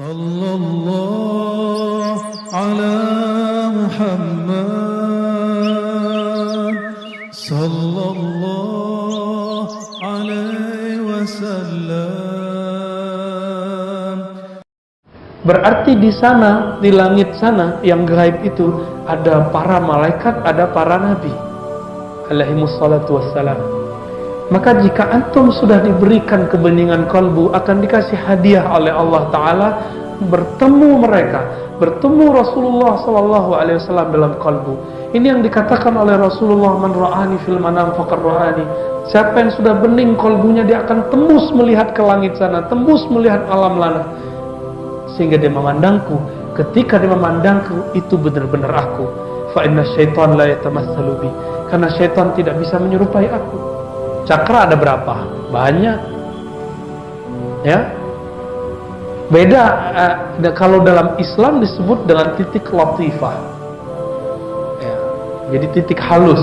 Sallallahu ala Muhammad Sallallahu alaihi wasallam. Berarti di sana, di langit sana yang gaib itu ada para malaikat, ada para nabi alaihimussalatu wassalam. Maka jika antum sudah diberikan kebeningan kalbu, akan dikasih hadiah oleh Allah Ta'ala bertemu mereka, bertemu Rasulullah Sallallahu Alaihi Wasallam dalam kalbu. Ini yang dikatakan oleh Rasulullah, man ra'ani fil manam faqad ra'ani. Siapa yang sudah bening kalbunya, dia akan tembus melihat ke langit sana, tembus melihat alam lana, sehingga dia memandangku. Ketika dia memandangku, itu benar-benar aku. Fa inna syaitan la yatamassalu bi, karena syaitan tidak bisa menyerupai aku. Cakra ada berapa? Banyak. Ya. Beda kalau dalam Islam disebut dengan titik latifah. Ya. Jadi titik halus.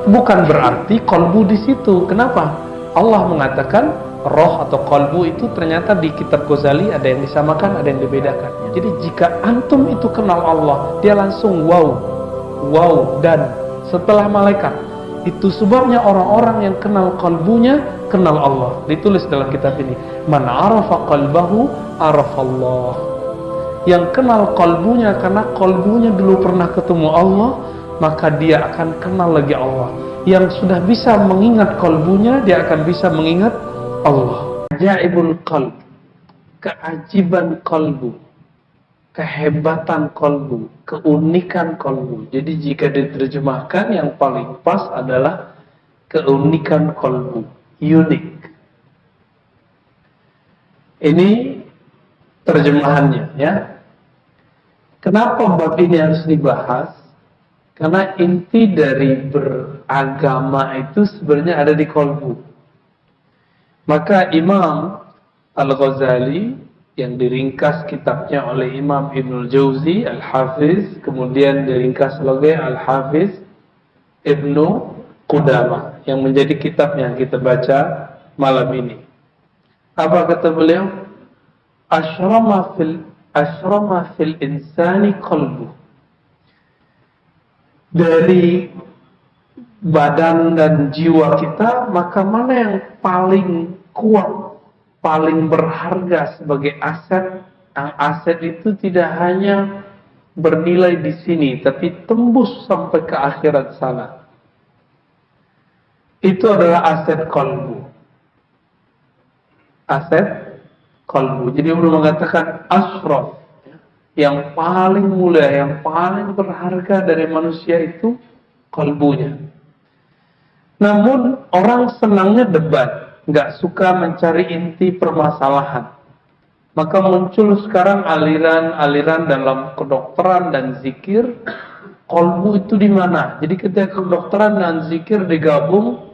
Bukan berarti kolbu di situ. Kenapa? Allah mengatakan roh atau kolbu itu ternyata di kitab Ghazali ada yang disamakan, ada yang dibedakan. Jadi jika antum itu kenal Allah, dia langsung wow dan setelah malaikat. Itu sebabnya orang-orang yang kenal kalbunya kenal Allah. Ditulis dalam kitab ini, man arafa qalbahu arafallah. Yang kenal kalbunya karena kalbunya dulu pernah ketemu Allah, maka dia akan kenal lagi Allah. Yang sudah bisa mengingat kalbunya, dia akan bisa mengingat Allah. Ajaibul qalb, keajiban kalbu, kehebatan kalbu, keunikan kalbu. Jadi jika diterjemahkan, yang paling pas adalah keunikan kalbu, unik. Ini terjemahannya, ya. Kenapa bab ini harus dibahas? Karena inti dari beragama itu sebenarnya ada di kalbu. Maka Imam Al-Ghazali yang diringkas kitabnya oleh Imam Ibnul Jauzi Al-Hafiz, kemudian diringkas oleh Al-Hafiz Ibnu Qudamah, yang menjadi kitab yang kita baca malam ini. Apa kata beliau? Ashrama fil insani qalbu. Dari badan dan jiwa kita, maka mana yang paling kuat, paling berharga sebagai aset? Yang aset itu tidak hanya bernilai di sini, tapi tembus sampai ke akhirat sana. Itu adalah aset kalbu. Aset kalbu. Jadi belum mengatakan ashraf, yang paling mulia, yang paling berharga dari manusia itu kalbunya. Namun orang senangnya debat, nggak suka mencari inti permasalahan. Maka muncul sekarang aliran-aliran dalam kedokteran dan zikir. Kolbu itu di mana? Jadi ketika kedokteran dan zikir digabung,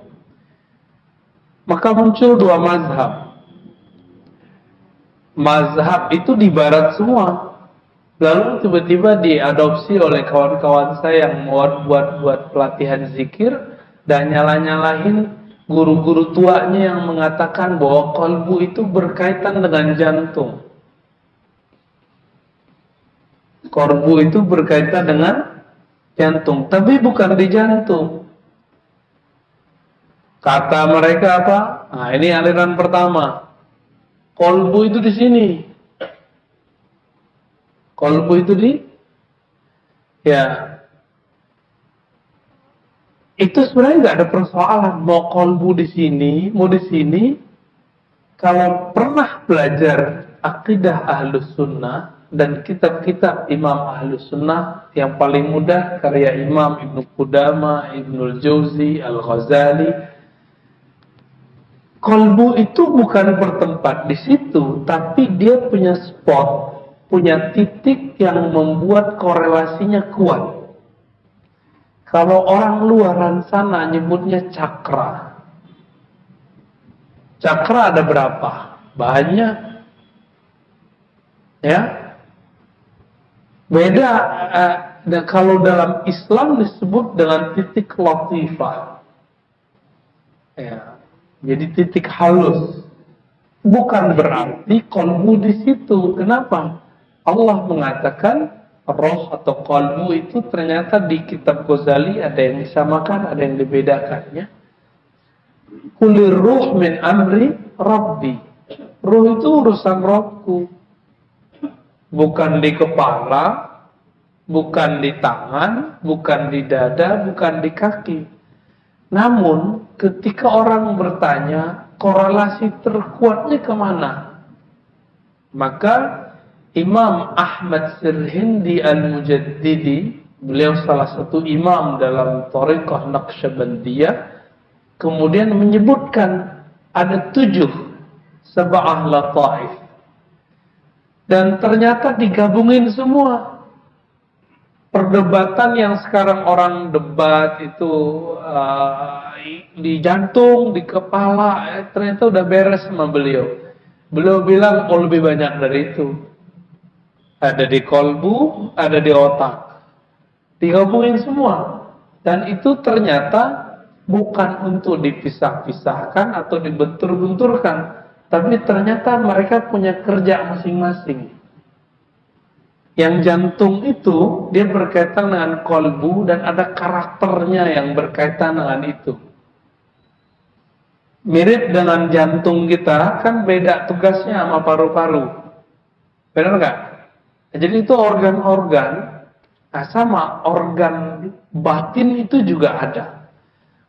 maka muncul dua mazhab. Mazhab itu di barat semua. Lalu tiba-tiba diadopsi oleh kawan-kawan saya yang buat pelatihan zikir dan nyala-nyalahin guru-guru tuanya yang mengatakan bahwa kalbu itu berkaitan dengan jantung. Kalbu itu berkaitan dengan jantung, tapi bukan di jantung. Kata mereka apa? Nah, ini aliran pertama. Kalbu itu di sini. Kalbu itu itu sebenarnya nggak ada persoalan mau kalbu di sini, mau di sini. Kalau pernah belajar akidah Ahlus Sunnah dan kitab-kitab Imam Ahlus Sunnah, yang paling mudah karya Imam Ibnu Qudamah, Ibnul Jauzi, Al-Ghazali. Kalbu itu bukan bertempat di situ, tapi dia punya spot, punya titik yang membuat korelasinya kuat. Kalau orang luaran sana nyebutnya cakra. Cakra ada berapa? Banyak. Ya. Beda kalau dalam Islam disebut dengan titik latifah. Ya. Jadi titik halus. Bukan berarti kolbu di situ. Kenapa? Allah mengatakan roh atau kolbu itu ternyata di kitab Ghazali ada yang disamakan, ada yang dibedakannya. Kulir ruh min amri Rabbi. Ruh itu urusan Robku. Bukan di kepala, bukan di tangan, bukan di dada, bukan di kaki. Namun ketika orang bertanya, korelasi terkuatnya kemana? Maka Imam Ahmad Sirhindi Al-Mujaddidi, beliau salah satu imam dalam Thariqah Naqsyabandiyah, kemudian menyebutkan ada 7 sab'ah lataif. Dan ternyata digabungin semua. Perdebatan yang sekarang orang debat itu di jantung, di kepala, ternyata udah beres sama beliau. Beliau bilang lebih banyak dari itu. Ada di kolbu, ada di otak. Digabungin semua. Dan itu ternyata bukan untuk dipisah-pisahkan atau dibentur-benturkan. Tapi ternyata mereka punya kerja masing-masing. Yang jantung itu, dia berkaitan dengan kolbu dan ada karakternya yang berkaitan dengan itu. Mirip dengan jantung kita, kan beda tugasnya sama paru-paru. Benar nggak? Jadi itu organ-organ, nah sama organ batin itu juga ada.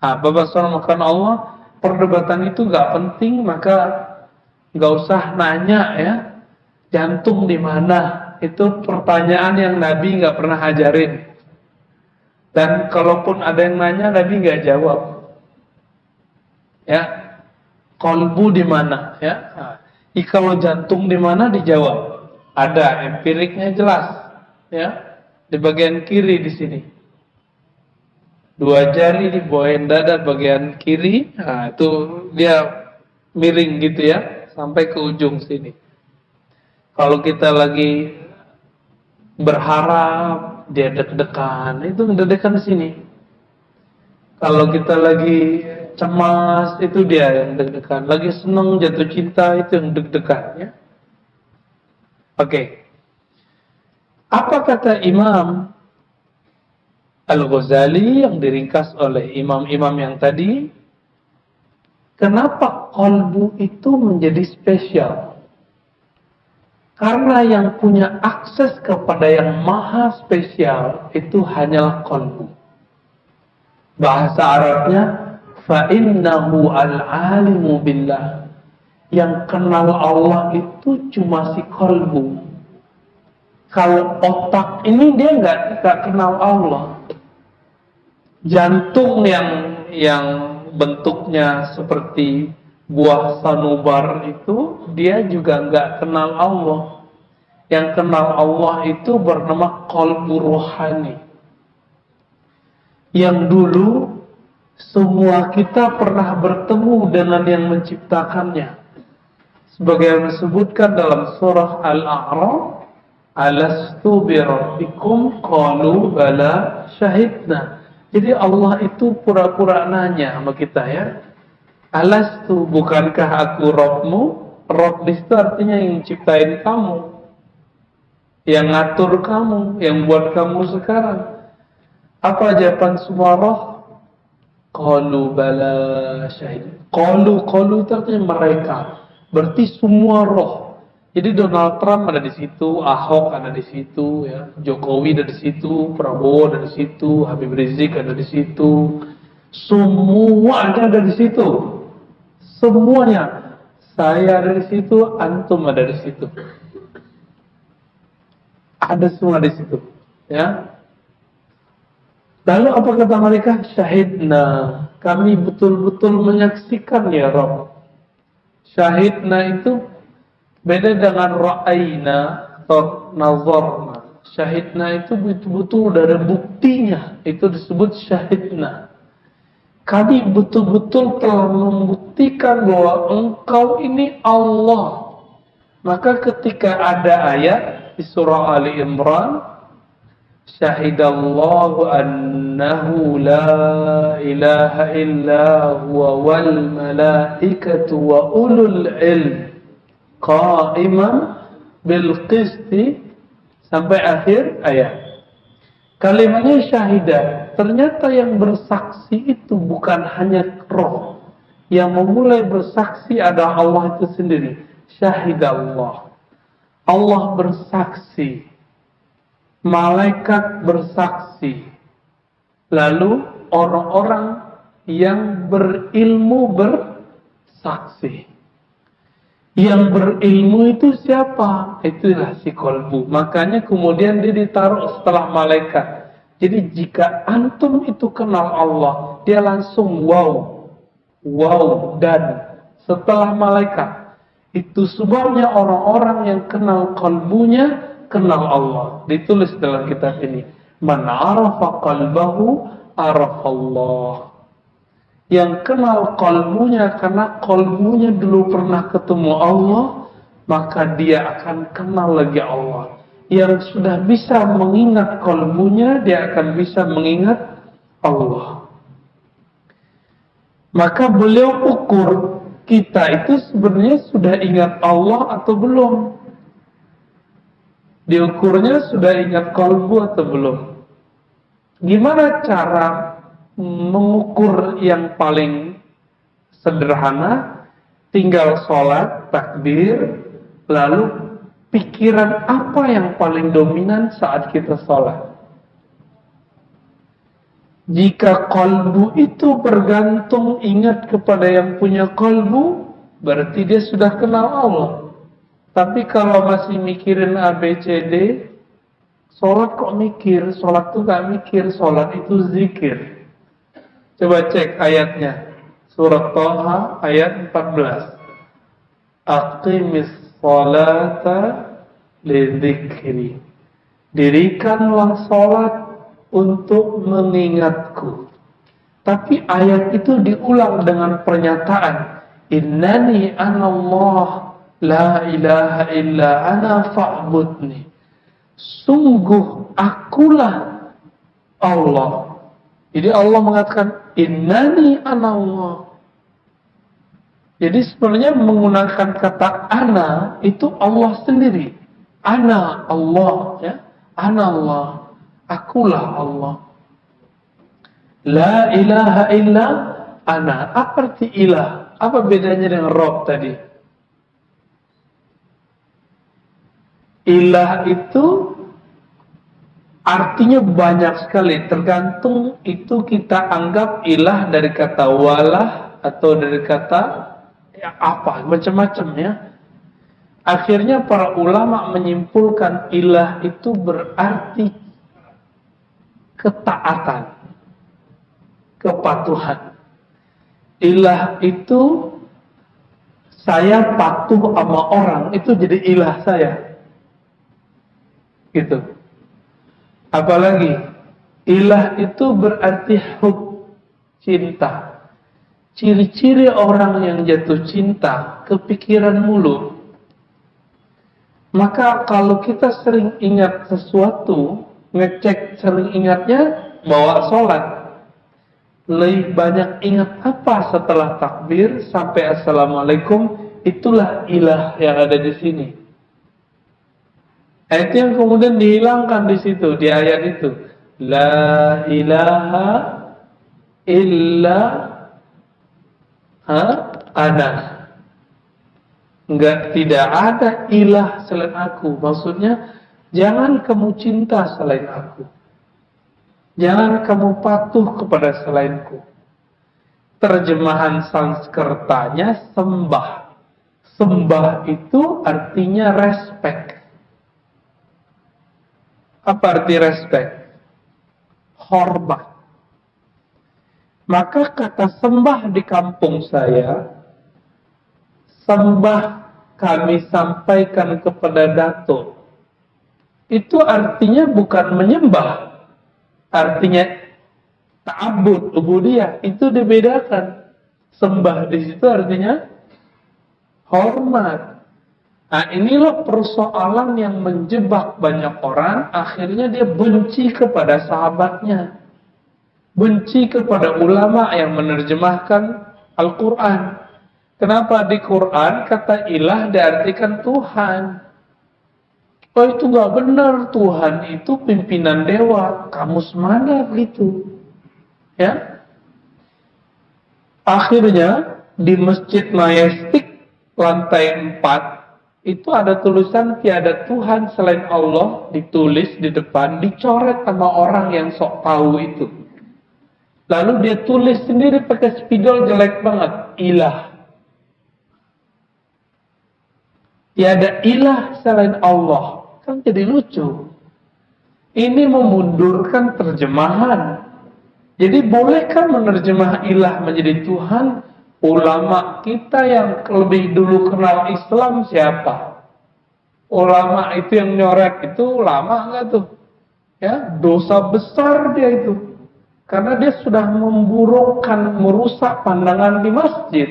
Nah, Bapak Subhanahu Allah, perdebatan itu nggak penting, maka nggak usah nanya ya, jantung di mana. Itu pertanyaan yang Nabi nggak pernah ajarin. Dan kalaupun ada yang nanya, Nabi nggak jawab. Ya, kolbu di mana? Ya, nah, kalau jantung di mana dijawab. Ada empiriknya jelas. Ya, di bagian kiri di sini. 2 jari di bawah dada bagian kiri. Nah, itu dia miring gitu ya, sampai ke ujung sini. Kalau kita lagi berharap, dia deg-degan, itu deg-degan di sini. Kalau kita lagi cemas, itu dia yang deg-degan. Lagi senang, jatuh cinta, itu yang deg-degan ya. Oke. Apa kata Imam Al-Ghazali yang diringkas oleh imam-imam yang tadi? Kenapa kolbu itu menjadi spesial? Karena yang punya akses kepada yang maha spesial itu hanyalah kolbu. Bahasa Arabnya, fa'innahu al-alimu billah. Yang kenal Allah itu cuma si kolbu. Kalau otak ini dia nggak kenal Allah. Jantung yang bentuknya seperti buah sanubar itu dia juga nggak kenal Allah. Yang kenal Allah itu bernama qalbu rohani. Yang dulu semua kita pernah bertemu dengan yang menciptakannya. Sebagaimana disebutkan dalam surah Al-A'raf, alastu bi rabbikum qalu bala syahidna. Jadi Allah itu pura-pura nanya sama kita ya. Alastu, bukankah aku Rabbmu? Rabb itu artinya yang ciptain kamu, yang ngatur kamu, yang buat kamu sekarang. Apa jawaban semua roh? Qalu bala syahid. Qalu itu artinya mereka. Berarti semua roh. Jadi Donald Trump ada di situ, Ahok ada di situ, ya, Jokowi ada di situ, Prabowo ada di situ, Habib Rizik ada di situ. Semua ada di situ. Semuanya. Saya ada di situ, antum ada di situ. Ada semua di situ, ya. Lalu apa kata mereka? Syahidna, kami betul-betul menyaksikan ya Rabb. Syahidna itu beda dengan ra'ayna atau nazarna. Syahidna itu betul-betul ada buktinya, itu disebut syahidna. Kami betul-betul telah membuktikan bahwa engkau ini Allah. Maka ketika ada ayat di surah Ali Imran, syahidallahu annahu la ilaha illa huwa wal malaikatu wa ulul ilm qa'iman bil qisti sampai akhir ayat. Kalimatnya syahidah. Ternyata yang bersaksi itu bukan hanya roh. Yang memulai bersaksi adalah Allah itu sendiri. Syahidah Allah. Allah bersaksi. Malaikat bersaksi. Lalu orang-orang yang berilmu bersaksi. Yang berilmu itu siapa? Itulah si kolbu. Makanya kemudian dia ditaruh setelah malaikat. Jadi jika antum itu kenal Allah, dia langsung wow. Wow dan setelah malaikat. Itu sebabnya orang-orang yang kenal kolbunya, kenal Allah. Ditulis dalam kitab ini. Man arafa qalbahu arafallah. Yang kenal kolbunya karena kolbunya dulu pernah ketemu Allah, maka dia akan kenal lagi Allah. Yang sudah bisa mengingat kolbunya, dia akan bisa mengingat Allah. Maka beliau ukur kita itu sebenarnya sudah ingat Allah atau belum. Diukurnya sudah ingat kolbu atau belum. Gimana cara mengukur yang paling sederhana? Tinggal sholat, takbir, lalu pikiran apa yang paling dominan saat kita sholat. Jika kolbu itu bergantung ingat kepada yang punya kolbu, berarti dia sudah kenal Allah. Tapi kalau masih mikirin ABCD, sholat kok mikir, sholat tuh gak mikir, sholat itu zikir. Coba cek ayatnya. Surat Thaha ayat 14. Aqimis sholata lidzikri. Dirikanlah sholat untuk mengingatku. Tapi ayat itu diulang dengan pernyataan. Innani anallah la ilaha illa ana fa'budni. Sungguh akulah Allah. Jadi Allah mengatakan innani anallah. Jadi sebenarnya menggunakan kata ana itu Allah sendiri. Ana Allah, ya. Ana Allah. Akulah Allah. La ilaha illa ana. Apa arti ilah? Apa bedanya dengan Rabb tadi? Ilah itu artinya banyak sekali, tergantung itu kita anggap ilah dari kata walah atau dari kata ya apa, macam-macam ya. Akhirnya para ulama menyimpulkan ilah itu berarti ketaatan, kepatuhan. Ilah itu saya patuh sama orang, itu jadi ilah saya. Gitu. Apalagi ilah itu berarti hub, cinta. Ciri-ciri orang yang jatuh cinta kepikiran mulu. Maka kalau kita sering ingat sesuatu, ngecek sering ingatnya, bawa sholat. Lebih banyak ingat apa setelah takbir sampai assalamualaikum, itulah ilah yang ada di sini. Itu yang kemudian dihilangkan di situ, di ayat itu. La ilaha illa ana. Tidak ada ilah selain aku. Maksudnya, jangan kamu cinta selain aku. Jangan kamu patuh kepada selainku. Terjemahan Sanskertanya sembah. Sembah itu artinya respect. Apa arti respect? Hormat. Maka kata sembah di kampung saya, sembah kami sampaikan kepada Dato. Itu artinya bukan menyembah. Artinya ta'abbud, ubudiyah. Itu dibedakan. Sembah di situ artinya hormat. Nah, inilah persoalan yang menjebak banyak orang. Akhirnya dia benci kepada sahabatnya, benci kepada ulama yang menerjemahkan Al-Quran. Kenapa di Quran kata ilah diartikan Tuhan? Oh itu nggak benar, Tuhan itu pimpinan dewa. Kamus mana begitu? Ya. Akhirnya di Masjid Majestic lantai 4 itu ada tulisan tiada Tuhan selain Allah, ditulis di depan, dicoret sama orang yang sok tahu itu. Lalu dia tulis sendiri pakai spidol jelek banget, ilah. Tiada ilah selain Allah. Kan jadi lucu. Ini memundurkan terjemahan. Jadi bolehkah menerjemah ilah menjadi Tuhan? Ulama kita yang lebih dulu kenal Islam siapa? Ulama itu yang nyoret itu ulama enggak tuh? Ya, dosa besar dia itu. Karena dia sudah memburukkan, merusak pandangan di masjid.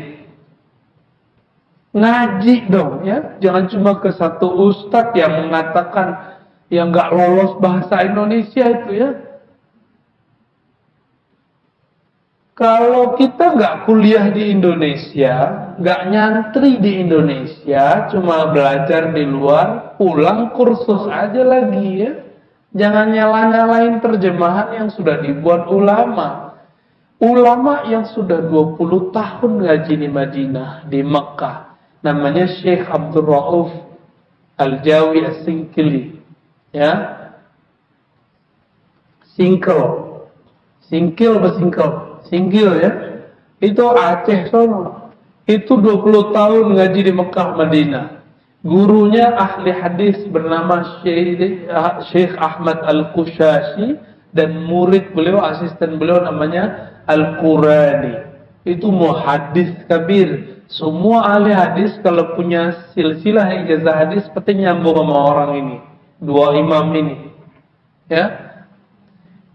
Ngaji dong ya, jangan cuma ke satu ustadz yang mengatakan yang nggak lolos bahasa Indonesia itu ya. Kalau kita nggak kuliah di Indonesia, nggak nyantri di Indonesia, cuma belajar di luar, pulang kursus aja lagi ya. Jangan nyala-nyalain terjemahan yang sudah dibuat ulama. Ulama yang sudah 20 tahun ngaji di Madinah, di Mekah. Namanya Syekh Abdul Rauf Al-Jawi As-Sinkili. Ya. Singkil ya. Itu Aceh sono. Itu 20 tahun ngaji di Mekah Madinah. Gurunya ahli hadis bernama Syekh Ahmad Al-Qushashi dan murid beliau, asisten beliau namanya Al-Qurani. Itu muhaddis kabir. Semua ahli hadis kalau punya silsilah ijazah hadis pasti nyambung sama orang ini. Dua imam ini. Ya.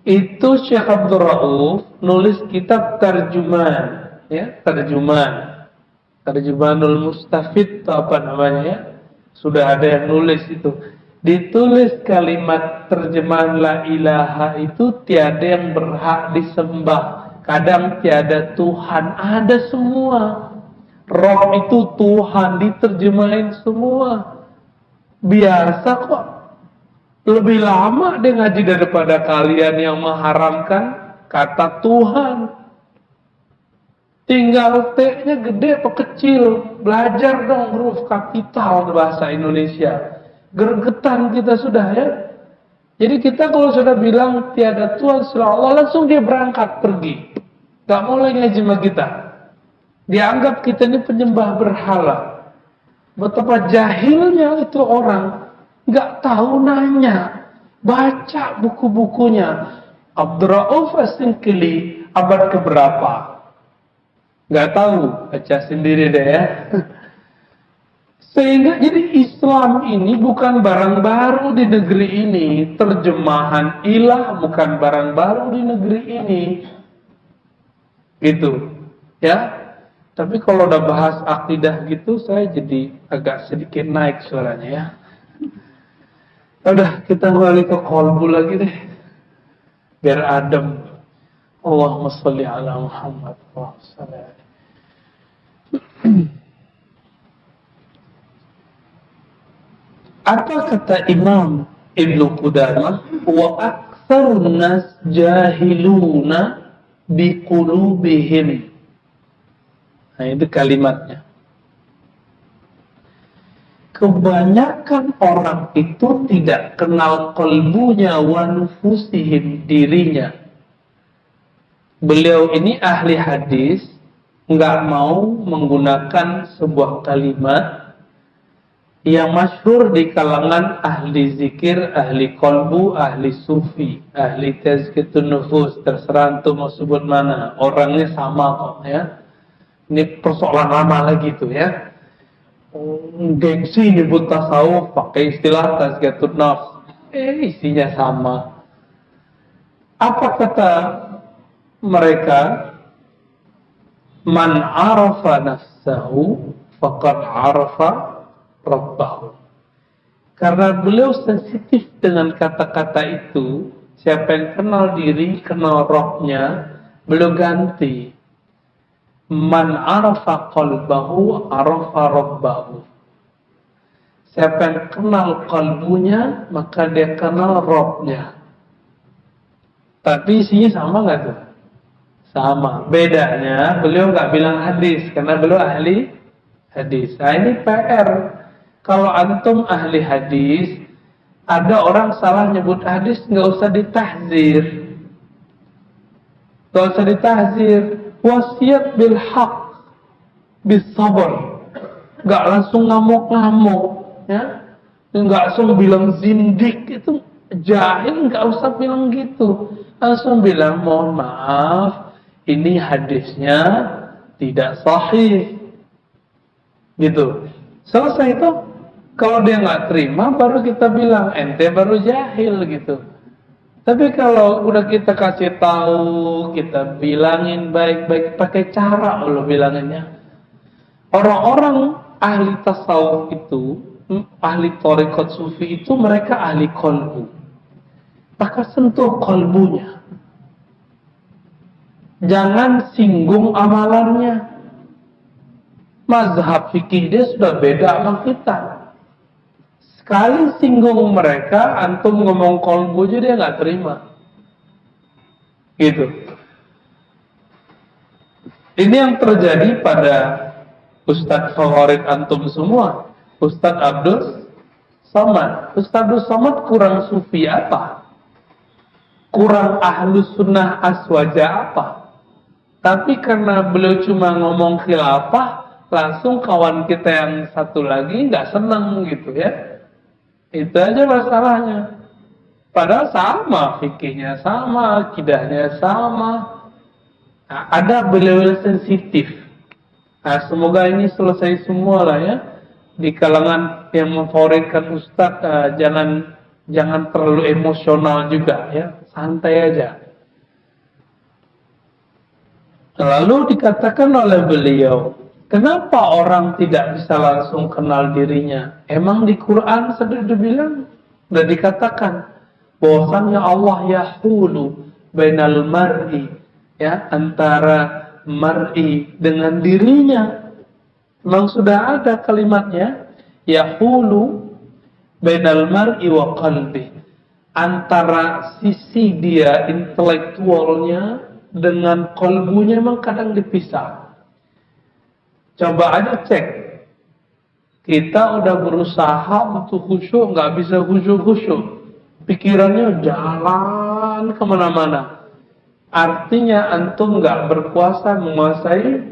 Itu Syekh Abdul Rauf nulis kitab terjemahan, ya, Terjemahanul Mustafid atau apa namanya ya. Sudah ada yang nulis itu. Ditulis kalimat terjemahan la ilaha itu tiada yang berhak disembah. Kadang tiada Tuhan, ada semua. Roh itu Tuhan, diterjemahin semua. Biasa kok. Lebih lama dia ngaji daripada kalian yang mengharamkan kata Tuhan. Tinggal T-nya gede atau kecil. Belajar dong huruf kapital bahasa Indonesia. Gergetan kita sudah ya. Jadi kita kalau sudah bilang tiada Tuhan selain Allah, langsung dia berangkat pergi. Gak mau lagi ngaji sama kita. Dianggap kita ini penyembah berhala. Betapa jahilnya itu orang. Gak tahu nanya. Baca buku-bukunya. Abdul Rauf As-Sinkili abad keberapa? Gak tahu. Baca sendiri deh ya. Sehingga jadi Islam ini bukan barang baru di negeri ini. Terjemahan ilah bukan barang baru di negeri ini. Gitu. Ya. Tapi kalau udah bahas akidah gitu, saya jadi agak sedikit naik suaranya ya. Udah, kita kembali ke qalbu lagi deh. Biar adem. Allahumma sholli ala Muhammad. Apa kata Imam Ibnu Qudamah? Wa aktsarun nas jahiluna biqulubihim. Nah, itu kalimatnya. Kebanyakan orang itu tidak kenal qalbunya wa nufusihim, dirinya. Beliau ini ahli hadis, nggak mau menggunakan sebuah kalimat yang masyhur di kalangan ahli zikir, ahli qalbu, ahli sufi, ahli tazkiyatun nufus, terserah antum mau sebut mana, orangnya sama kok ya. Ini persoalan lama lagi tuh ya. Gengsi nyebut tasawuf pakai istilah tazkiyatun nafs, isinya sama. Apa kata mereka? Man arafa nafsahu faqad arafa rabbahu. Karena beliau sensitif dengan kata-kata itu, siapa yang kenal diri, kenal rohnya, beliau ganti. Man arafa qalbahu arafa rabbahu. Siapa yang kenal kalbunya, maka dia kenal Robnya. Tapi isinya sama nggak tuh? Sama. Bedanya beliau nggak bilang hadis karena beliau ahli hadis. Nah ini PR. Kalau antum ahli hadis, ada orang salah nyebut hadis, nggak usah ditahzir. Nggak usah ditahzir. Wasiat bil haq, bis sabar. Nggak langsung ngamuk-ngamuk. Ya, nggak langsung bilang zindik itu jahil, nggak usah bilang gitu, langsung bilang mohon maaf ini hadisnya tidak sahih gitu, selesai itu. Kalau dia nggak terima baru kita bilang ente baru jahil gitu. Tapi kalau udah kita kasih tahu, kita bilangin baik-baik, pakai cara lo bilanginnya. Orang-orang ahli tasawuf itu, ahli tarekat sufi itu mereka ahli kolbu. Maka sentuh kolbunya. Jangan singgung amalannya. Mazhab fikih dia sudah beda sama kita. Sekali singgung mereka, antum ngomong kolbu aja dia nggak terima. Gitu. Ini yang terjadi pada Ustadz favorit antum semua, Ustadz Abdul Somad. Ustadz Abdul Somad kurang sufi apa? Kurang ahlus sunnah aswaja apa? Tapi karena beliau cuma ngomong khilafah, langsung kawan kita yang satu lagi nggak seneng gitu ya. Itu aja masalahnya. Padahal sama, fikihnya sama, akidahnya sama. Nah, ada beliau sensitif. Nah, semoga ini selesai semua lah ya. Di kalangan yang memfavoritkan Ustadz, jangan terlalu emosional juga ya, santai aja. Lalu dikatakan oleh beliau, kenapa orang tidak bisa langsung kenal dirinya? Emang di Quran sudah dibilang, sudah dikatakan bahwasannya Allah yahulu bainal mar'i, ya, antara mar'i dengan dirinya. Memang sudah ada kalimatnya yahulu bainal mar'i wa qalbi, antara sisi dia intelektualnya dengan kolbunya memang kadang dipisah. Coba aja cek, kita udah berusaha untuk khusyuk, nggak bisa khusyuk, pikirannya jalan kemana-mana. Artinya antum nggak berkuasa menguasai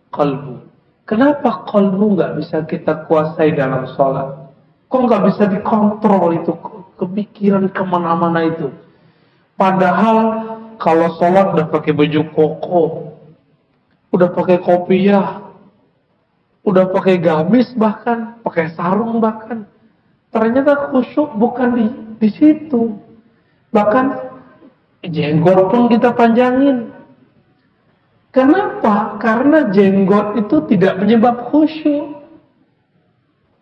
kalbu. Kenapa kalbu nggak bisa kita kuasai dalam sholat? Kok nggak bisa dikontrol itu kepikiran kemana-mana itu? Padahal kalau sholat udah pakai baju koko, udah pakai kopiah, udah pakai gamis bahkan, pakai sarung bahkan, ternyata khusyuk bukan di situ. Bahkan jenggot pun kita panjangin. Kenapa? Karena jenggot itu tidak menyebab khusyuk.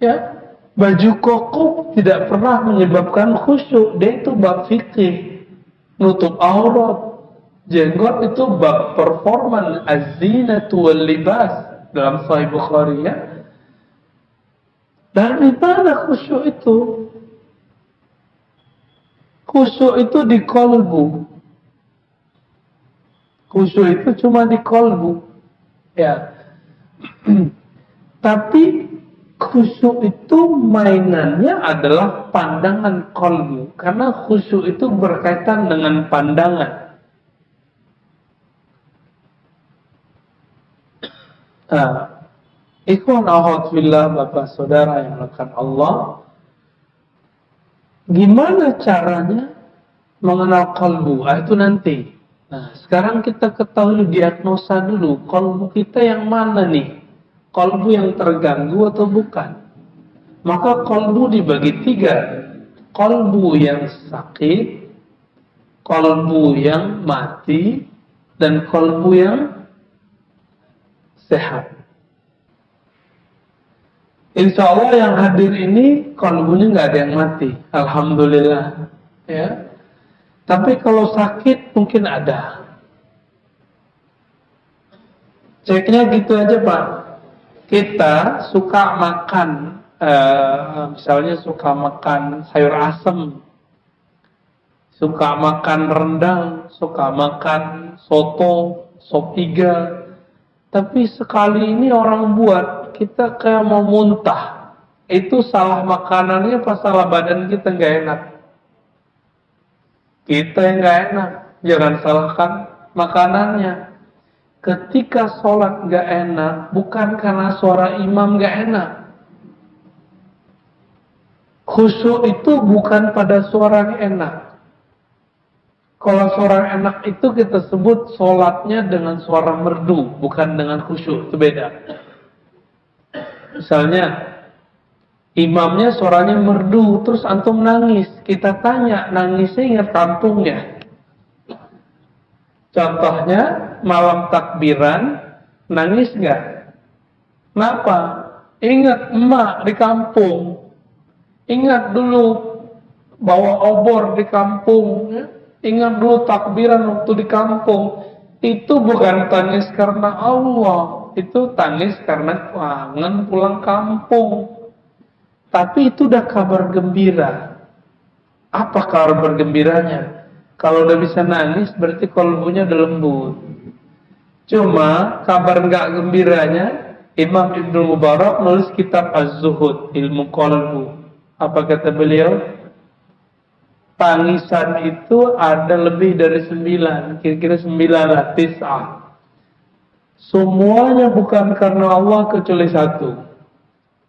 Ya, baju koko tidak pernah menyebabkan khusyuk. Dia itu bab fikih, nutup aurat. Jenggot itu bab performan, az-zinatu wal libas dalam Sahih Bukhari ya. Dari mana khusyuk itu? Khusyuk itu di kolbu. Khusyuk itu cuma di kolbu, ya. Tapi khusyuk itu mainannya adalah pandangan kolbu, karena khusyuk itu berkaitan dengan pandangan. Nah, ikhwan akhwat fillah, bapak saudara yang melakukan Allah, gimana caranya mengenal kolbu? Itu nanti. Nah, sekarang kita ketahui diagnosa dulu, kolbu kita yang mana nih? Kolbu yang terganggu atau bukan? Maka kolbu dibagi 3. Kolbu yang sakit, kolbu yang mati, dan kolbu yang sehat. Insya Allah yang hadir ini kolbunya nggak ada yang mati, alhamdulillah. Ya. Tapi kalau sakit mungkin ada. Ceknya gitu aja Pak. Kita suka makan, misalnya suka makan sayur asem, suka makan rendang, suka makan soto, sop iga. Tapi sekali ini orang buat, kita kayak mau muntah. Itu salah makanannya apa salah badan kita nggak enak? Kita yang nggak enak. Jangan salahkan makanannya. Ketika sholat nggak enak, bukan karena suara imam nggak enak. Khusyuk itu bukan pada suara yang enak. Kalau suara enak itu kita sebut sholatnya dengan suara merdu, bukan dengan khusyuk, itu beda. Misalnya, imamnya suaranya merdu, terus antum nangis. Kita tanya, nangisnya ingat kampungnya. Contohnya, malam takbiran, nangis nggak? Kenapa? Ingat emak di kampung. Ingat dulu bawa obor di kampung. Ingat dulu takbiran waktu di kampung. Itu bukan tangis karena Allah. Itu tangis karena kangen pulang kampung. Tapi itu udah kabar gembira. Apa kabar gembiranya? Kalau udah bisa nangis, berarti kolbunya udah lembut. Cuma, kabar nggak gembiranya, Imam Ibnu Mubarak nulis kitab Az-Zuhud, ilmu kolbu. Apa kata beliau? Tangisan itu ada lebih dari 9, kira-kira 9 lah, 9. Semuanya bukan karena Allah kecuali satu,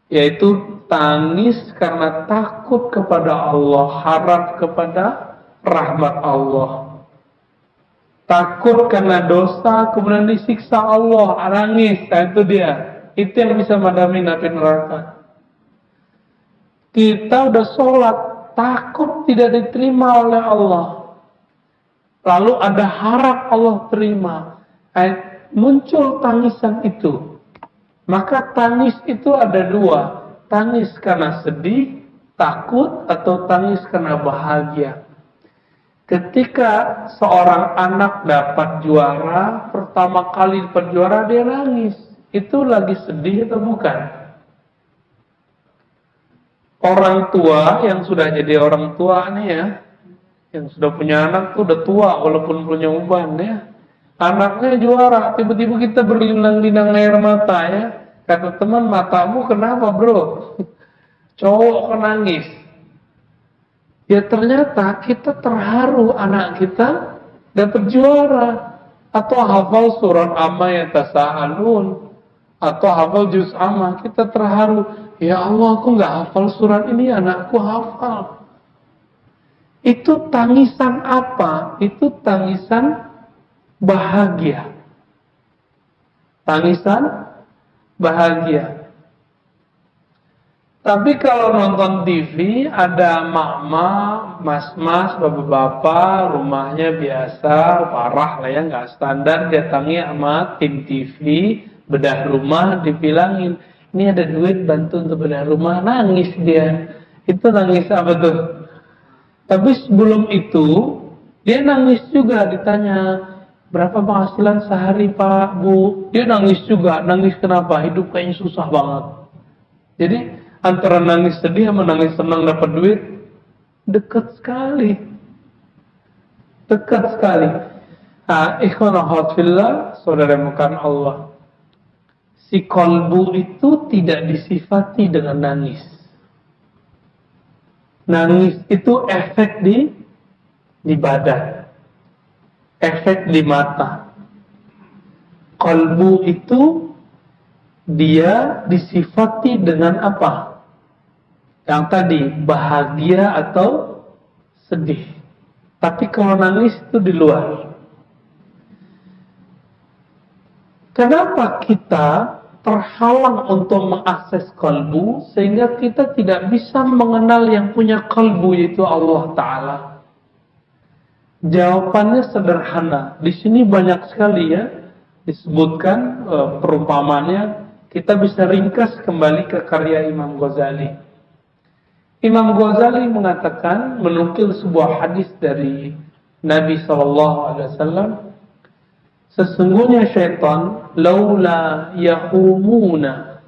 yaitu tangis karena takut kepada Allah, harap kepada rahmat Allah. Takut karena dosa, kemudian disiksa Allah, nangis. Nah, itu dia. Itu yang bisa madamin api neraka. Kita udah sholat, takut tidak diterima oleh Allah. Lalu ada harap Allah terima. Muncul tangisan itu. Maka tangis itu ada dua. Tangis karena sedih, takut, atau tangis karena bahagia. Ketika seorang anak dapat juara, pertama kali dapat juara dia nangis. Itu lagi sedih atau bukan? Orang tua yang sudah jadi orang tua nih ya, yang sudah punya anak tuh udah tua walaupun punya uban ya. Anaknya juara, tiba-tiba kita berlinang-linang air mata ya. Kata teman, matamu kenapa bro? Cowok kok nangis. Ya ternyata kita terharu anak kita dapat juara. Atau hafal surat amma yatasaalun, atau hafal juz amma, kita terharu. Ya Allah, aku nggak hafal surat ini, anakku hafal. Itu tangisan apa? Itu tangisan bahagia. Tangisan bahagia. Tapi kalau nonton TV, ada mama, mas-mas, bapak-bapak, rumahnya biasa, parah lah ya, nggak standar, datangi sama tim TV, bedah rumah, dibilangin, ini ada duit bantu untuk bedah rumah, nangis dia. Itu nangis apa tuh? Tapi sebelum itu, dia nangis juga, ditanya, berapa penghasilan sehari Pak, Bu? Dia nangis juga, nangis kenapa? Hidup kayaknya susah banget. Jadi, antara nangis sedih sama nangis senang dapat duit, dekat sekali. Dekat sekali. Ikhwan akhwat fillah, saudara bukan Allah. Si kolbu itu tidak disifati dengan nangis. Nangis itu efek di badan. Efek di mata. Kolbu itu dia disifati dengan apa? Yang tadi, bahagia atau sedih. Tapi kalau nangis itu di luar. Kenapa kita terhalang untuk mengakses kalbu, sehingga kita tidak bisa mengenal yang punya kalbu, yaitu Allah Ta'ala? Jawabannya sederhana. Di sini banyak sekali ya disebutkan perumpamannya. Kita bisa ringkas kembali ke karya Imam Ghazali. Imam Ghazali mengatakan, menukil sebuah hadis dari Nabi SAW, Sesungguhnya syaitan laula yahumuna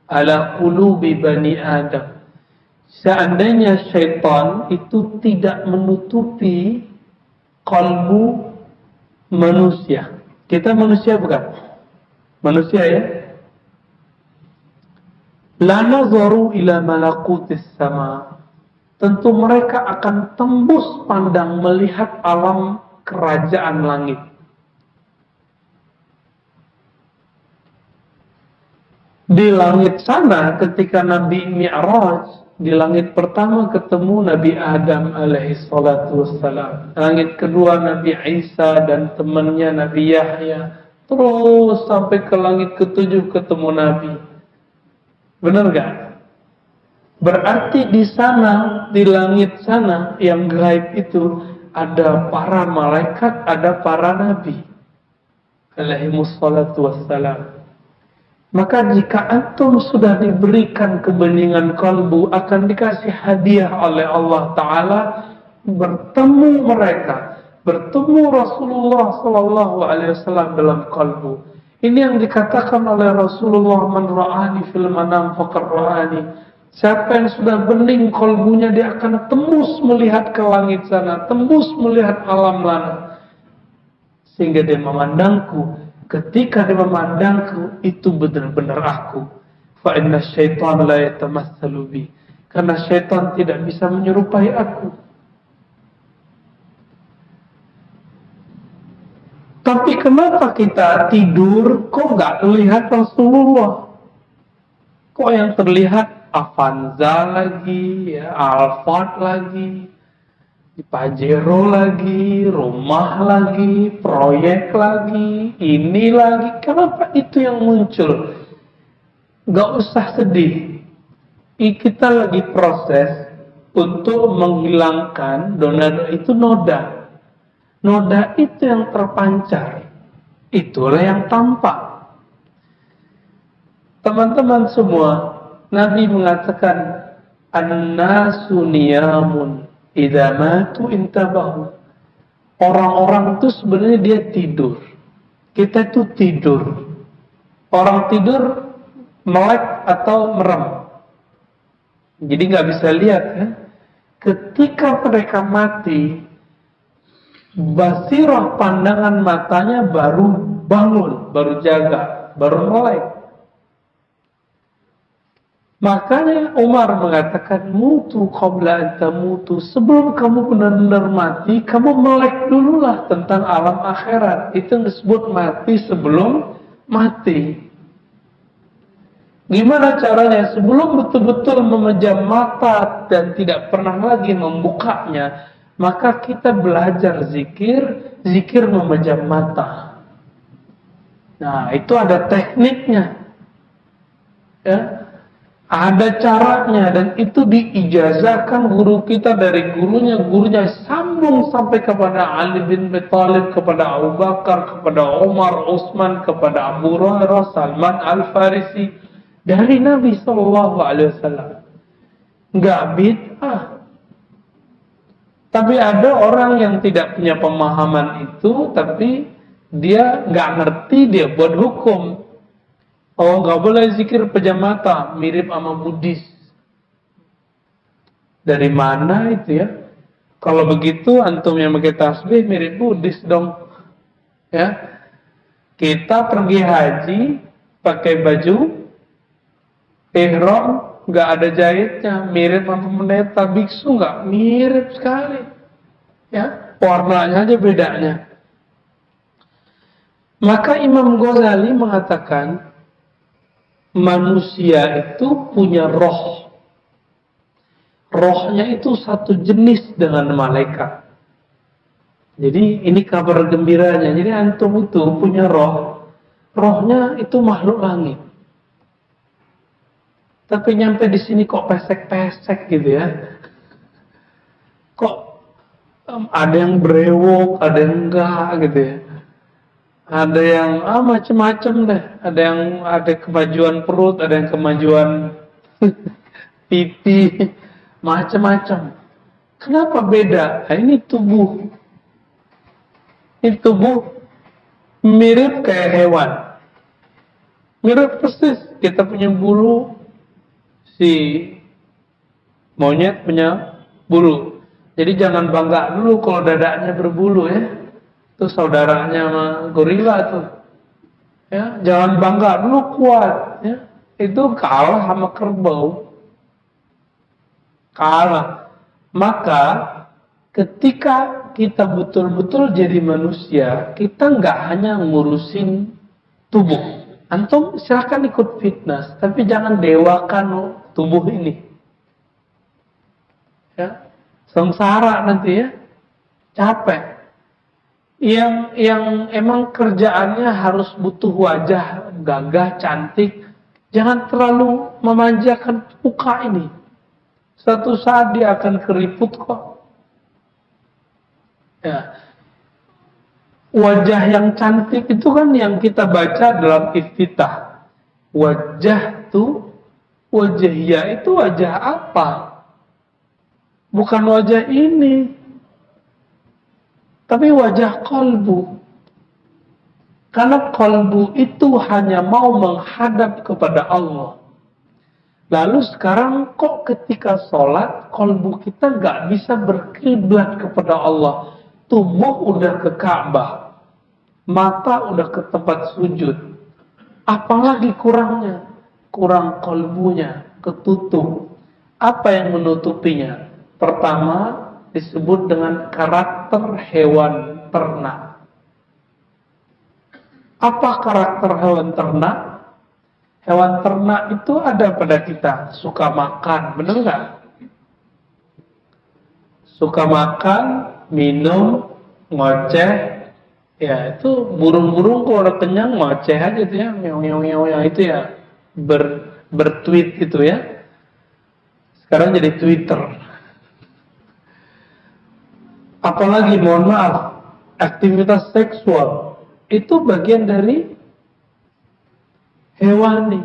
ala qulubi bani Adam. Seandainya syaitan itu tidak menutupi kalbu manusia. Kita manusia bukan? Manusia ya. La nazaru ila malakutis sama. Tentu mereka akan tembus pandang melihat alam kerajaan langit. Di langit sana ketika Nabi Mi'raj, di langit pertama ketemu Nabi Adam alaihi salatu wassalam. Langit kedua Nabi Isa dan temannya Nabi Yahya. Terus sampai ke langit ketujuh ketemu Nabi. Benar gak? Berarti di sana, di langit sana yang gaib itu ada para malaikat, ada para nabi alaihi salatu wassalam. Maka jika antum sudah diberikan kebeningan kalbu, akan dikasih hadiah oleh Allah Ta'ala, bertemu mereka, bertemu Rasulullah Sallallahu Alaihi Wasallam dalam kalbu. Ini yang dikatakan oleh Rasulullah, man ra'ani fil manam faqad ra'ani. Siapa yang sudah bening kalbunya, dia akan tembus melihat ke langit sana, tembus melihat alam lana, sehingga dia memandangku. Ketika dia memandangku, itu benar-benar aku. Fa inna syaitan la yatamassalu bi. Karena syaitan tidak bisa menyerupai aku. Tapi kenapa kita tidur kok nggak lihat Rasulullah? Kok yang terlihat Avanza lagi, ya, Alphard lagi, Pajero lagi, rumah lagi, proyek lagi, ini lagi. Kenapa itu yang muncul? Gak usah sedih. Kita lagi proses untuk menghilangkan donor itu noda. Noda itu yang terpancar. Itulah yang tampak. Teman-teman semua, Nabi mengatakan, an-nasu niyamun idza matu intabahu. Orang-orang itu sebenarnya dia tidur. Kita itu tidur. Orang tidur melek atau merem. Jadi nggak bisa lihat kan? Ketika mereka mati, basirah pandangan matanya baru bangun, baru jaga, baru melek. Makanya Umar mengatakan, mutu qabla anta mutu. Sebelum kamu benar-benar mati, kamu melek dululah tentang alam akhirat. Itu disebut mati sebelum mati. Gimana caranya? Sebelum betul-betul memejam mata dan tidak pernah lagi membukanya, maka kita belajar zikir, zikir memejam mata. Nah, itu ada tekniknya. Ya. Ada caranya, dan itu diijazahkan guru kita dari gurunya sambung sampai kepada Ali bin Abi Thalib, kepada Abu Bakar, kepada Umar, Utsman, kepada Abu Hurairah, Salman Al-Farisi, dari Nabi Sallallahu Alaihi Wasallam. Nggak bid'ah. Tapi ada orang yang tidak punya pemahaman itu, tapi dia nggak ngerti, dia buat hukum. Oh, nggak boleh zikir pejam mata, mirip sama Buddhis. Dari mana itu ya? Kalau begitu antum yang pakai tasbih mirip Buddhis dong. Ya. Kita pergi haji pakai baju ihram, nggak ada jahitnya, mirip sama pendeta. Biksu nggak mirip sekali. Ya, warnanya aja bedanya. Maka Imam Ghazali mengatakan, manusia itu punya roh. Rohnya itu satu jenis dengan malaikat. Jadi ini kabar gembiranya. Jadi antum itu punya roh. Rohnya itu makhluk langit. Tapi nyampe di sini kok pesek-pesek gitu ya. Kok ada yang brewok, ada yang enggak gitu ya. Ada yang macam-macam deh. Ada yang ada kemajuan perut, ada yang kemajuan pipi, macam-macam. Kenapa beda? Nah, ini tubuh. Ini tubuh mirip kayak hewan. Mirip persis. Kita punya bulu, si monyet punya bulu. Jadi jangan bangga dulu kalau dadanya berbulu ya. Itu saudaranya sama gorila tuh. Ya, jangan bangga dulu kuat ya. Itu kalah sama kerbau. Kalah. Maka ketika kita betul-betul jadi manusia, kita nggak hanya ngurusin tubuh. Antum silakan ikut fitness, tapi jangan dewakan tubuh ini. Ya, sengsara nanti ya, capek. Yang emang kerjaannya harus butuh wajah gagah, cantik, jangan terlalu memanjakan muka ini. Suatu saat dia akan keriput kok. Ya. Wajah yang cantik itu kan yang kita baca dalam iftitah. Wajah tuh, wajahnya itu wajah apa? Bukan wajah ini, tapi wajah kolbu. Karena kolbu itu hanya mau menghadap kepada Allah. Lalu sekarang kok ketika sholat, kolbu kita nggak bisa berkiblat kepada Allah. Tubuh udah ke Ka'bah, mata udah ke tempat sujud. Apalagi kurangnya? Kurang kolbunya, ketutup. Apa yang menutupinya? Pertama, disebut dengan karakter hewan ternak. Apa karakter hewan ternak? Hewan ternak itu ada pada kita, suka makan, benar nggak? Suka makan, minum, ngoceh, ya itu burung-burung kalau udah kenyang ngoceh aja tuh ya, meow itu ya, bertweet itu ya. Sekarang jadi Twitter. Apalagi mohon maaf, aktivitas seksual itu bagian dari hewani.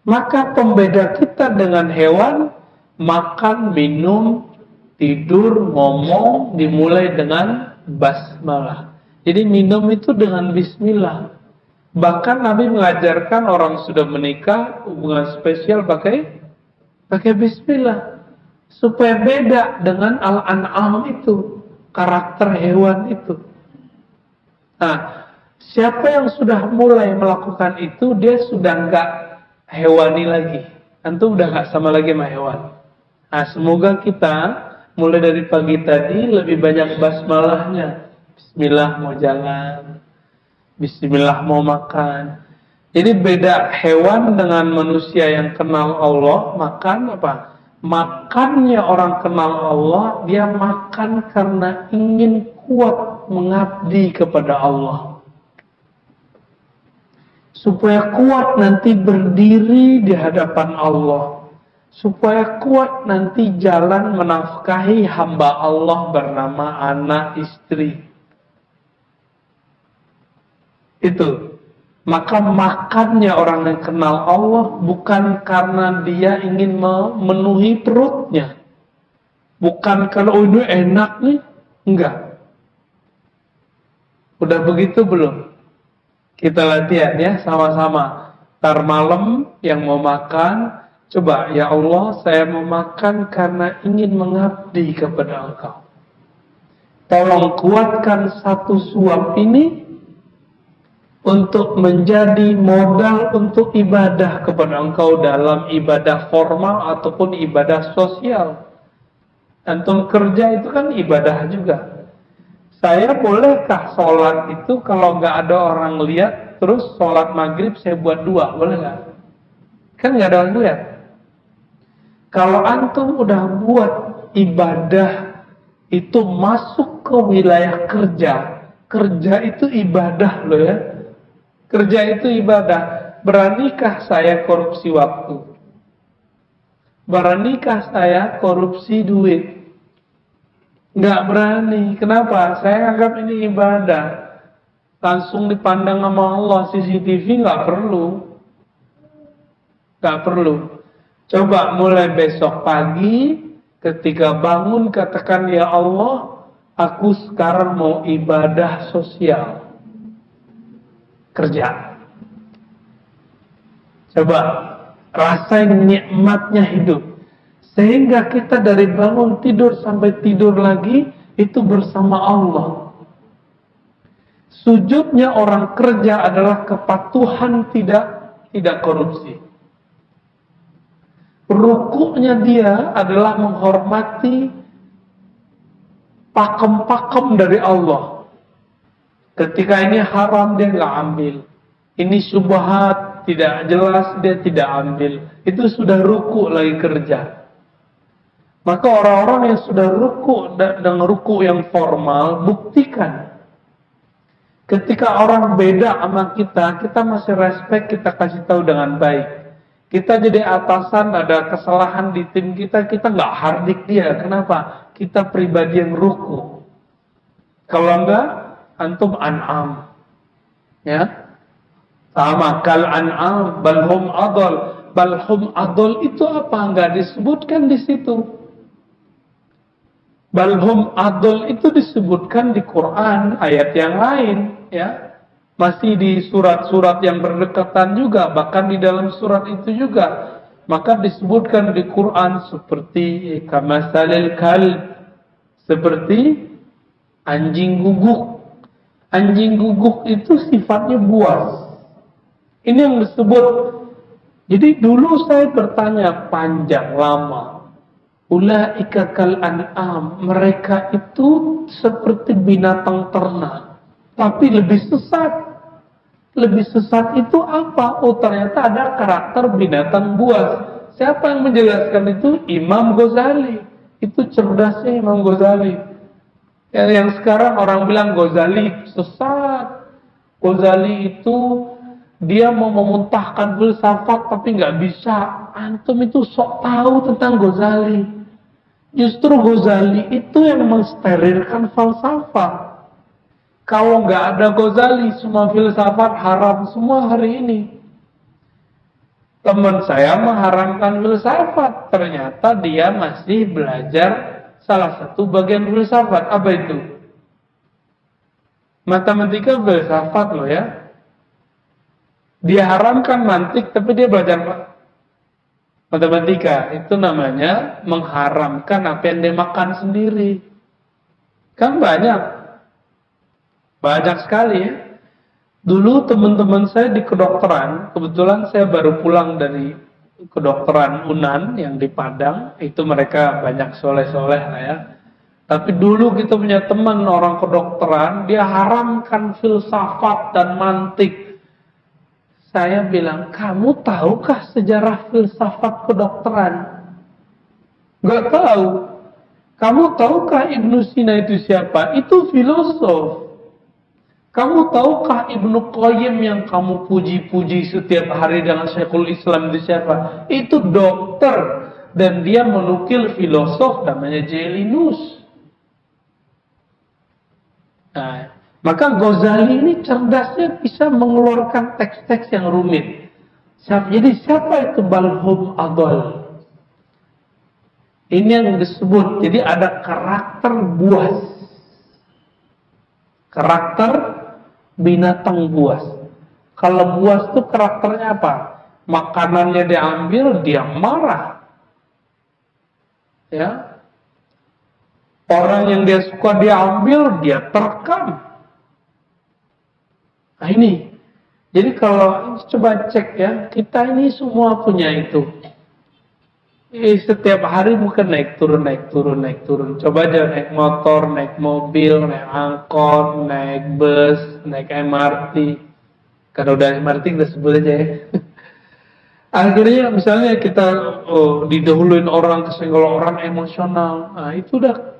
Maka pembeda kita dengan hewan, makan, minum, tidur, ngomong, dimulai dengan basmalah. Jadi minum itu dengan bismillah. Bahkan Nabi mengajarkan orang sudah menikah, hubungan spesial pakai bismillah. Supaya beda dengan al-an'am itu, karakter hewan itu. Nah, siapa yang sudah mulai melakukan itu, dia sudah nggak hewani lagi. Antum udah nggak sama lagi sama hewan. Nah, semoga kita mulai dari pagi tadi lebih banyak basmalahnya. Bismillah mau jalan, bismillah mau makan. Jadi beda hewan dengan manusia yang kenal Allah, makan apa? Makannya orang kenal Allah, dia makan karena ingin kuat mengabdi kepada Allah. Supaya kuat nanti berdiri di hadapan Allah. Supaya kuat nanti jalan menafkahi hamba Allah bernama anak istri. Itu. Maka makannya orang yang kenal Allah bukan karena dia ingin memenuhi perutnya. Bukan kalau ini enak nih. Enggak. Udah begitu belum? Kita latihan ya sama-sama. Ntar malam yang mau makan, coba ya Allah saya mau makan karena ingin mengabdi kepada Engkau. Tolong kuatkan satu suap ini untuk menjadi modal untuk ibadah kepada Engkau dalam ibadah formal ataupun ibadah sosial. Antum kerja itu kan ibadah juga. Saya bolehkah sholat itu kalau nggak ada orang lihat, terus sholat maghrib saya buat 2, boleh nggak? Kan nggak ada orang lihat. Kalau antum udah buat ibadah itu masuk ke wilayah kerja, kerja itu ibadah loh ya. Kerja itu ibadah. Beranikah saya korupsi waktu? Beranikah saya korupsi duit? Nggak berani. Kenapa? Saya anggap ini ibadah. Langsung dipandang sama Allah. CCTV nggak perlu. Nggak perlu. Coba mulai besok pagi, ketika bangun katakan, ya Allah, aku sekarang mau ibadah sosial. kerja. Coba rasain nikmatnya hidup. Sehingga kita dari bangun tidur sampai tidur lagi itu bersama Allah. Sujudnya orang kerja adalah kepatuhan, tidak korupsi. Rukuknya dia adalah menghormati pakem-pakem dari Allah. Ketika ini haram dia nggak ambil, ini syubhat tidak jelas dia tidak ambil. Itu sudah ruku lagi kerja. Maka orang-orang yang sudah ruku dengan ruku yang formal, buktikan. Ketika orang beda sama kita masih respect, kita kasih tahu dengan baik. Kita jadi atasan, ada kesalahan di tim kita nggak hardik dia. Kenapa? Kita pribadi yang ruku. Kalau enggak, antum an'am. Ya. Sama kal an'am, balhum adol. Balhum adol itu apa? Enggak disebutkan di situ. Balhum adol itu disebutkan di Quran, ayat yang lain, ya. Masih di surat-surat yang berdekatan juga, bahkan di dalam surat itu juga. Maka disebutkan di Quran seperti kamasalil kalb, seperti anjing guguk. Anjing guguk itu sifatnya buas. Ini yang disebut. Jadi dulu saya bertanya panjang lama. Ulaika kal an'am, mereka itu seperti binatang ternak, tapi lebih sesat. Lebih sesat itu apa? Oh, ternyata ada karakter binatang buas. Siapa yang menjelaskan itu? Imam Ghazali. Itu cerdasnya Imam Ghazali. Yang sekarang orang bilang Ghazali sesat. Ghazali itu dia mau memuntahkan filsafat tapi nggak bisa. Antum itu sok tahu tentang Ghazali. Justru Ghazali itu yang mensterilkan falsafah. Kalau nggak ada Ghazali, semua filsafat haram semua hari ini. Teman saya mengharamkan filsafat, ternyata dia masih belajar salah satu bagian filsafat. Apa itu? Matematika filsafat loh ya. Dia haramkan mantik, tapi dia belajar matematika. Itu namanya mengharamkan apa yang dia makan sendiri. Kan banyak sekali ya. Dulu teman-teman saya di kedokteran, kebetulan saya baru pulang dari kedokteran UNAN yang di Padang. Itu mereka banyak soleh-soleh lah ya. Tapi dulu kita punya teman orang kedokteran, dia haramkan filsafat dan mantik. Saya bilang, kamu tahukah sejarah filsafat kedokteran? Gak tahu. Kamu tahukah Ibnu Sina itu siapa? Itu filosof. Kamu tahukah Ibnu Qayyim yang kamu puji-puji setiap hari dengan Syekhul Islam itu siapa? Itu dokter. Dan dia menukil filosof namanya Jelimus. Nah, maka Ghazali ini cerdasnya bisa mengeluarkan teks-teks yang rumit. Jadi siapa itu balhum adol? Ini yang disebut. Jadi ada karakter buas. Karakter binatang buas. Kalau buas itu karakternya apa? Makanannya diambil, dia marah. Ya. Orang yang dia suka dia ambil, dia terkam. Nah ini. Jadi kalau coba cek ya, kita ini semua punya itu. Setiap hari bukan naik turun. Coba aja naik motor, naik mobil, naik angkot, naik bus, naik MRT. Kalau udah MRT kita sebut aja ya. Akhirnya misalnya kita didahuluin orang, kesenggol orang emosional. Nah itu udah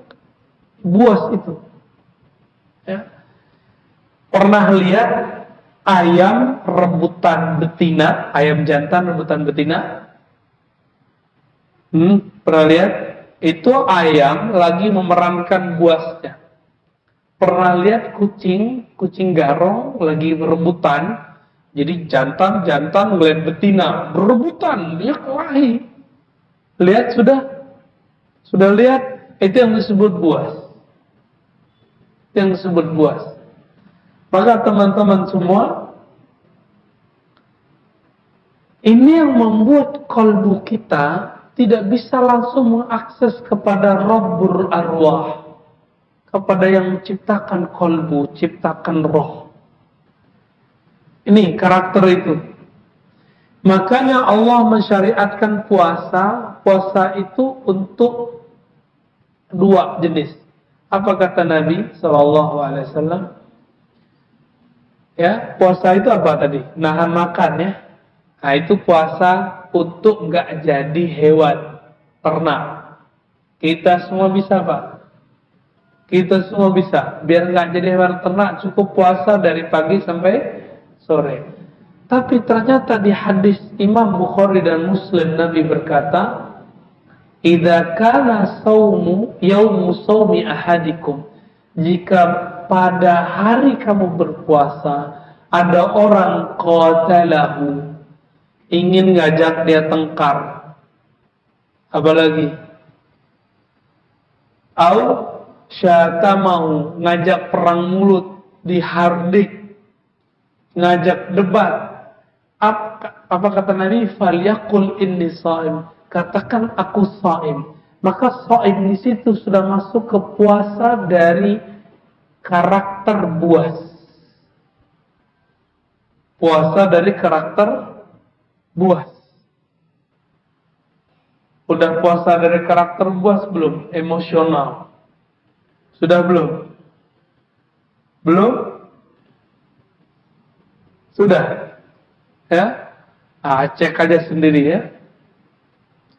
buas itu. Ya. Pernah lihat ayam rebutan betina, ayam jantan rebutan betina? Pernah lihat? Itu ayam lagi memerankan buasnya. Pernah lihat kucing garong lagi berebutan. Jadi jantan ngeliat betina berebutan, dia kelahi. Lihat sudah lihat? Itu yang disebut buas. Maka teman-teman semua, Ini yang membuat kalbu kita tidak bisa langsung mengakses kepada Rabbul Arwah, kepada yang menciptakan kalbu, ciptakan roh. Ini karakter itu. Makanya Allah mensyariatkan puasa. Puasa itu untuk dua jenis. Apa kata Nabi Sallallahu Alaihi Wasallam? Ya, puasa itu apa tadi? Nahan makan ya. Nah itu puasa untuk nggak jadi hewan ternak. Kita semua bisa Pak. Kita semua bisa. Biar nggak jadi hewan ternak cukup puasa dari pagi sampai sore. Tapi ternyata di hadis Imam Bukhari dan Muslim Nabi berkata, "Idza kana saumu yaumu saumi ahadikum." Jika pada hari kamu berpuasa ada orang qatalahu, ingin ngajak dia tengkar, apalagi au syatamahu, ngajak perang mulut, dihardik, ngajak debat. Apa kata Nabi? Falyaqul inni shaim. Katakan aku shaim. Maka shaim di situ sudah masuk ke puasa dari karakter buas. Puasa dari karakter buas. Udah puasa dari karakter buas belum? Emosional. Sudah belum? Belum? Sudah? Ya? Cek aja sendiri ya.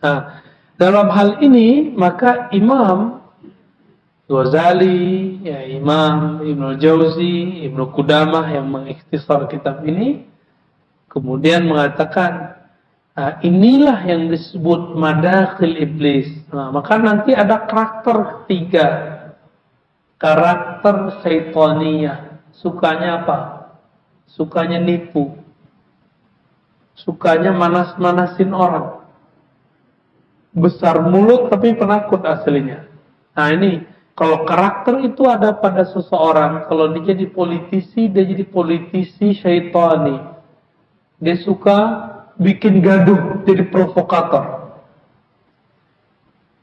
Nah, dalam hal ini maka Imam Ghazali, ya Imam Ibnu Jauzi, Ibnu Qudamah yang mengikhtisar kitab ini kemudian mengatakan, inilah yang disebut madakhil iblis. Nah, maka nanti ada karakter ketiga, karakter syaitaniyah. Sukanya apa? Sukanya nipu, sukanya manas-manasin orang, besar mulut tapi penakut aslinya. Nah ini kalau karakter itu ada pada seseorang, kalau dia jadi politisi, dia jadi politisi syaitani. Dia suka bikin gaduh, jadi provokator.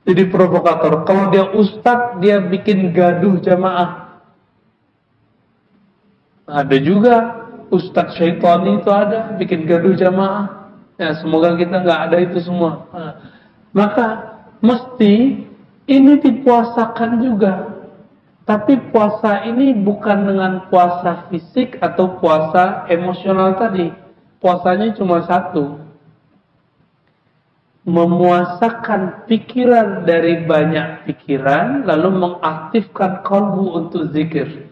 Jadi provokator. Kalau dia ustadz, dia bikin gaduh jamaah. Ada juga ustadz syaitani itu ada, bikin gaduh jamaah. Ya semoga kita nggak ada itu semua. Nah, maka mesti ini dipuasakan juga. Tapi puasa ini bukan dengan puasa fisik atau puasa emosional tadi. Puasanya cuma satu. Memuasakan pikiran dari banyak pikiran, lalu mengaktifkan kalbu untuk zikir.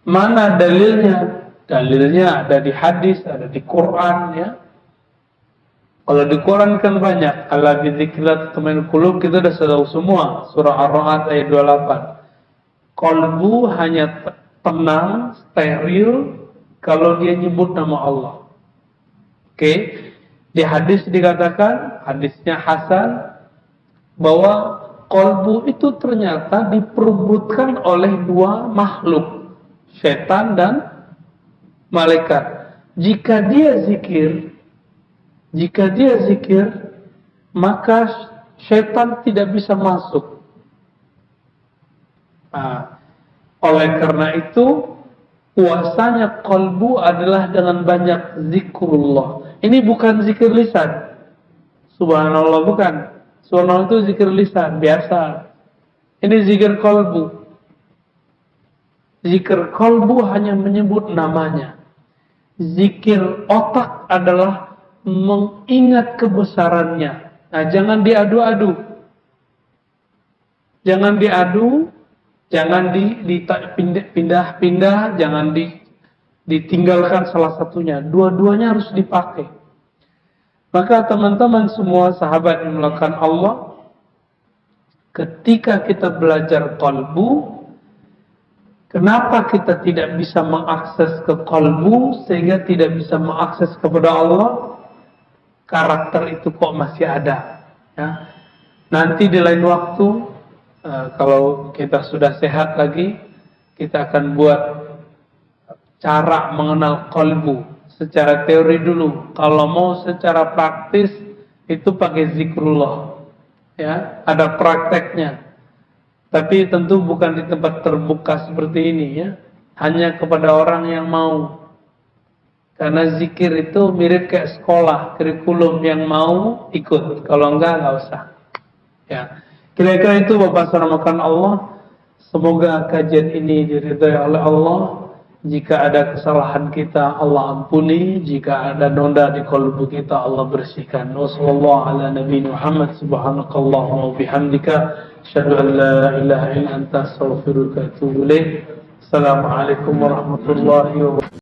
Mana dalilnya? Dalilnya ada di hadis, ada di Quran ya. Kalau di Quran kan banyak. Ala bizikrillah tatma'innul qulub, kita sudah tahu semua. Surah Ar-Ra'd ayat 28. Kalbu hanya tenang, steril kalau dia nyebut nama Allah. Oke. Di hadis dikatakan, hadisnya Hasan, bahwa kalbu itu ternyata diperebutkan oleh dua makhluk, setan dan malaikat. Jika dia zikir, maka setan tidak bisa masuk. Nah, oleh karena itu, puasanya kalbu adalah dengan banyak zikrullah. Ini bukan zikir lisan. Subhanallah bukan. Subhanallah itu zikir lisan biasa. Ini zikir kalbu. Zikir kalbu hanya menyebut namanya. Zikir otak adalah mengingat kebesarannya. Nah, jangan diadu-adu. Jangan diadu, jangan dipindah-pindah, jangan ditinggalkan salah satunya. Dua-duanya harus dipakai. Maka teman-teman semua sahabat yang melakukan Allah, ketika kita belajar kalbu, kenapa kita tidak bisa mengakses ke kalbu sehingga tidak bisa mengakses kepada Allah? Karakter itu kok masih ada. Ya. Nanti di lain waktu, kalau kita sudah sehat lagi, kita akan buat cara mengenal kalbu secara teori dulu. Kalau mau secara praktis itu pakai zikrullah. Ya, ada prakteknya. Tapi tentu bukan di tempat terbuka seperti ini ya. Hanya kepada orang yang mau. Karena zikir itu mirip kayak sekolah, kurikulum yang mau ikut. Kalau enggak usah. Ya. Kira-kira itu Bapak saramakan Allah. Semoga kajian ini diridhai oleh Allah. Jika ada kesalahan kita Allah ampuni, jika ada noda di kalbu kita Allah bersihkan. Wassallallahu ala nabiyina Muhammad subhanakallahumma wa bihamdika asyhadu an la ilaha illa anta astaghfiruka wa atubu ilaik. Assalamualaikum warahmatullahi wabarakatuh.